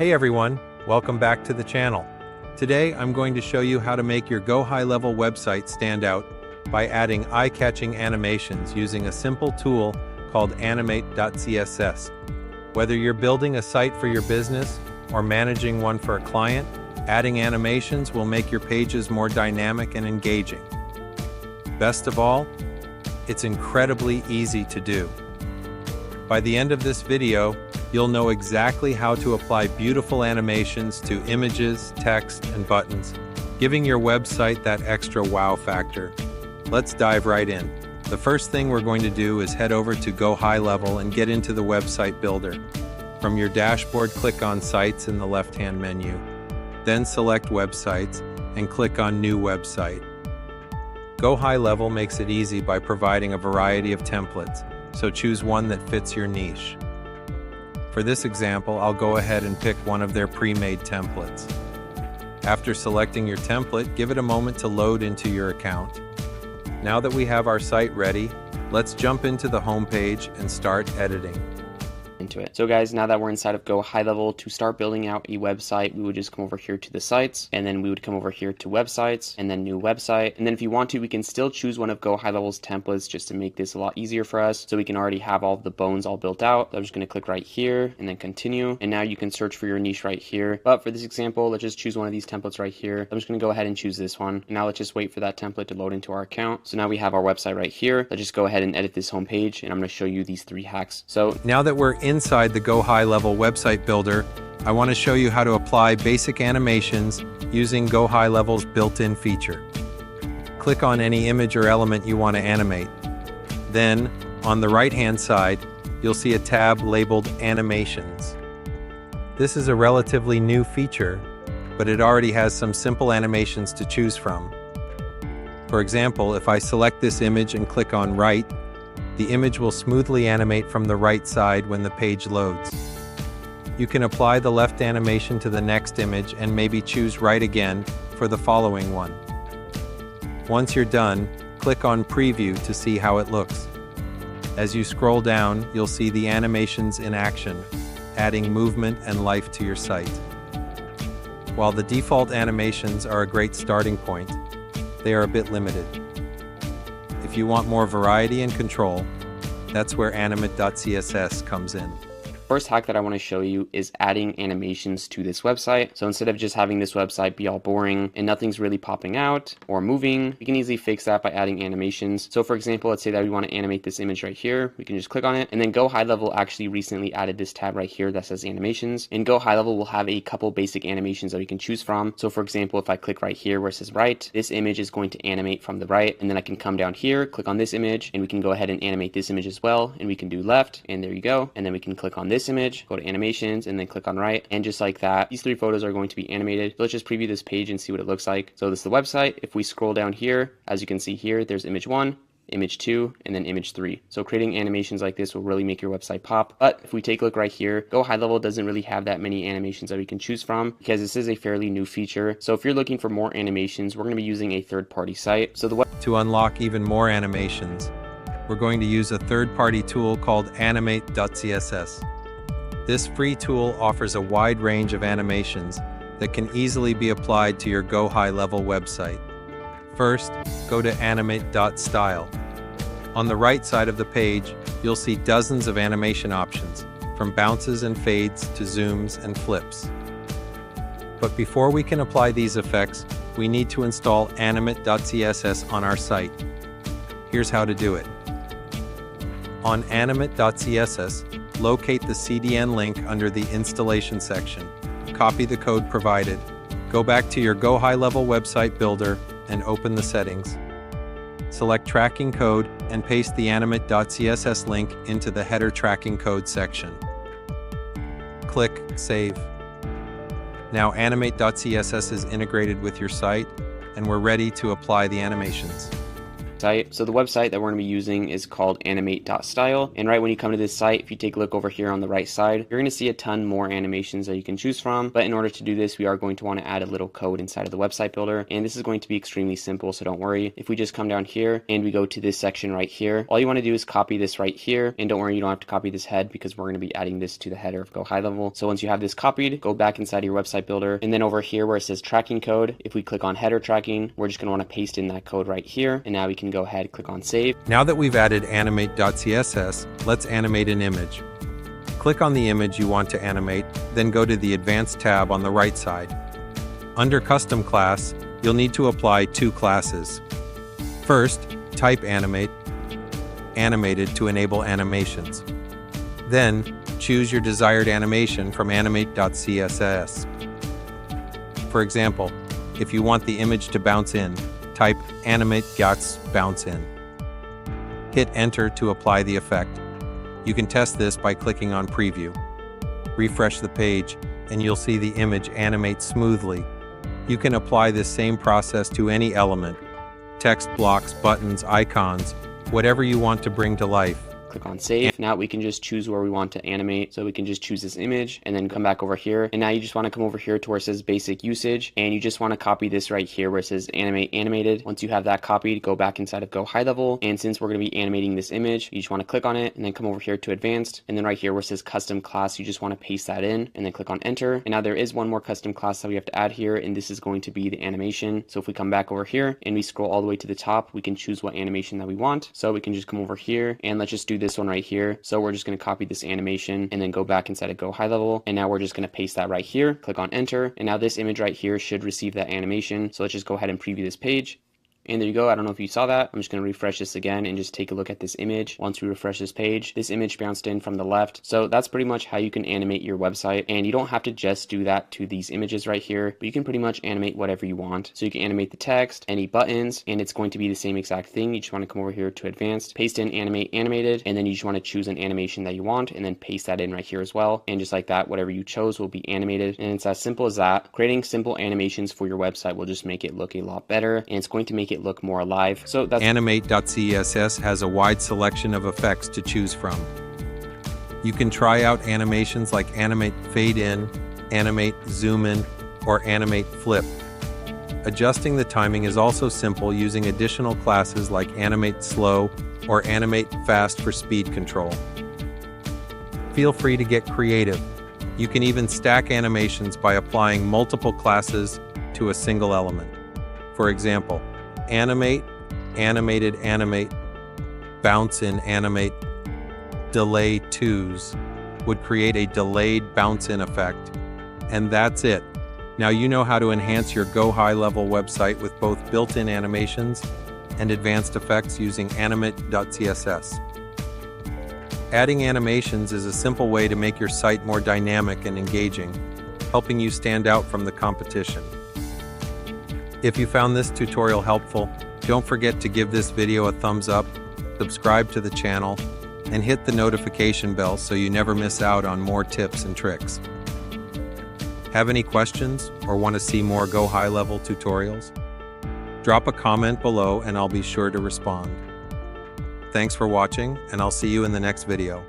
Hey everyone, welcome back to the channel. Today I'm going to show you how to make your GoHighLevel website stand out by adding eye-catching animations using a simple tool called Animate.css. Whether you're building a site for your business or managing one for a client, adding animations will make your pages more dynamic and engaging. Best of all, it's incredibly easy to do. By the end of this video, you'll know exactly how to apply beautiful animations to images, text, and buttons, giving your website that extra wow factor. Let's dive right in. The first thing we're going to do is head over to GoHighLevel and get into the website builder. From your dashboard, click on Sites in the left-hand menu. Then select Websites and click on New Website. GoHighLevel makes it easy by providing a variety of templates, so choose one that fits your niche. For this example, I'll go ahead and pick one of their pre-made templates. After selecting your template, give it a moment to load into your account. Now that we have our site ready, let's jump into the home page and start editing. So guys, now that we're inside of GoHighLevel, to start building out a website, we would just come over here to the sites, and then we would come over here to websites, and then new website. And then if you want to, we can still choose one of GoHighLevel's templates just to make this a lot easier for us. So we can already have all of the bones all built out. So I'm just going to click right here and then continue. And now you can search for your niche right here. But for this example, let's just choose one of these templates right here. I'm just going to go ahead and choose this one. And now let's just wait for that template to load into our account. So now we have our website right here. Let's just go ahead and edit this home page, and I'm going to show you these 3 hacks. So now that we're inside the GoHighLevel website builder, I want to show you how to apply basic animations using GoHighLevel's built-in feature. Click on any image or element you want to animate. Then, on the right-hand side, you'll see a tab labeled Animations. This is a relatively new feature, but it already has some simple animations to choose from. For example, if I select this image and click on Right, the image will smoothly animate from the right side when the page loads. You can apply the left animation to the next image and maybe choose right again for the following one. Once you're done, click on Preview to see how it looks. As you scroll down, you'll see the animations in action, adding movement and life to your site. While the default animations are a great starting point, they are a bit limited. If you want more variety and control, that's where Animate.css comes in. First hack that I want to show you is adding animations to this website. So instead of just having this website be all boring and nothing's really popping out or moving, we can easily fix that by adding animations. So for example, let's say that we want to animate this image right here. We can just click on it, and then GoHighLevel actually recently added this tab right here that says animations. And GoHighLevel will have a couple basic animations that we can choose from. So for example, if I click right here where it says right, this image is going to animate from the right, and then I can come down here, click on this image, and we can go ahead and animate this image as well. And we can do left, and there you go. And then we can click on this image, go to animations, and then click on right, and just like that, these 3 photos are going to be animated. So let's just preview this page and see what it looks like. So this is the website. If we scroll down here, as you can see here, there's image 1, image 2, and then image 3. So creating animations like this will really make your website pop. But if we take a look right here, GoHighLevel doesn't really have that many animations that we can choose from because this is a fairly new feature. So if you're looking for more animations, we're going to be using a third-party site. So to unlock even more animations, we're going to use a third-party tool called Animate.css. This free tool offers a wide range of animations that can easily be applied to your GoHighLevel website. First, go to Animate.style. On the right side of the page, you'll see dozens of animation options, from bounces and fades to zooms and flips. But before we can apply these effects, we need to install Animate.css on our site. Here's how to do it. On Animate.css, locate the CDN link under the installation section. Copy the code provided. Go back to your GoHighLevel website builder and open the settings. Select tracking code and paste the Animate.css link into the header tracking code section. Click Save. Now Animate.css is integrated with your site, and we're ready to apply the animations. site. So the website that we're going to be using is called Animate.style. And right when you come to this site, if you take a look over here on the right side, you're going to see a ton more animations that you can choose from. But in order to do this, we are going to want to add a little code inside of the website builder. And this is going to be extremely simple, so don't worry. If we just come down here and we go to this section right here, all you want to do is copy this right here. And don't worry, you don't have to copy this head because we're going to be adding this to the header of GoHighLevel. So once you have this copied, go back inside your website builder. And then over here where it says tracking code, if we click on header tracking, we're just going to want to paste in that code right here. And now we can go ahead, click on save. Now that we've added Animate.css, let's animate an image. Click on the image you want to animate, then go to the Advanced tab on the right side. Under Custom Class, you'll need to apply two classes. First, type Animate, Animated to enable animations. Then, choose your desired animation from Animate.css. For example, if you want the image to bounce in, type Animate.bounce in. Hit Enter to apply the effect. You can test this by clicking on Preview. Refresh the page, and you'll see the image animate smoothly. You can apply this same process to any element: text blocks, buttons, icons, whatever you want to bring to life. Click on save. Now we can just choose where we want to animate. So we can just choose this image and then come back over here. And now you just want to come over here to where it says basic usage. And you just want to copy this right here where it says animate animated. Once you have that copied, go back inside of GoHighLevel. And since we're going to be animating this image, you just want to click on it and then come over here to advanced. And then right here where it says custom class, you just want to paste that in and then click on enter. And now there is one more custom class that we have to add here. And this is going to be the animation. So if we come back over here and we scroll all the way to the top, we can choose what animation that we want. So we can just come over here and let's just do this one right here. So we're just going to copy this animation and then go back inside of GoHighLevel. And now we're just going to paste that right here. Click on enter. And now this image right here should receive that animation. So let's just go ahead and preview this page. And there you go. I don't know if you saw that. I'm just going to refresh this again and just take a look at this image. Once we refresh this page, this image bounced in from the left. So that's pretty much how you can animate your website. And you don't have to just do that to these images right here, but you can pretty much animate whatever you want. So you can animate the text, any buttons, and it's going to be the same exact thing. You just want to come over here to advanced, paste in animate animated, and then you just want to choose an animation that you want and then paste that in right here as well. And just like that, whatever you chose will be animated. And it's as simple as that. Creating simple animations for your website will just make it look a lot better, and it's going to make it look more alive. So that's Animate.css has a wide selection of effects to choose from. You can try out animations like Animate Fade In, Animate Zoom In, or Animate Flip. Adjusting the timing is also simple using additional classes like Animate Slow or Animate Fast for speed control. Feel free to get creative. You can even stack animations by applying multiple classes to a single element. For example, Animate, Animated Animate, Bounce in Animate, Delay Twos would create a delayed bounce-in effect. And that's it. Now you know how to enhance your GoHighLevel website with both built-in animations and advanced effects using Animate.css. Adding animations is a simple way to make your site more dynamic and engaging, helping you stand out from the competition. If you found this tutorial helpful, don't forget to give this video a thumbs up, subscribe to the channel, and hit the notification bell so you never miss out on more tips and tricks. Have any questions or want to see more GoHighLevel tutorials? Drop a comment below and I'll be sure to respond. Thanks for watching, and I'll see you in the next video.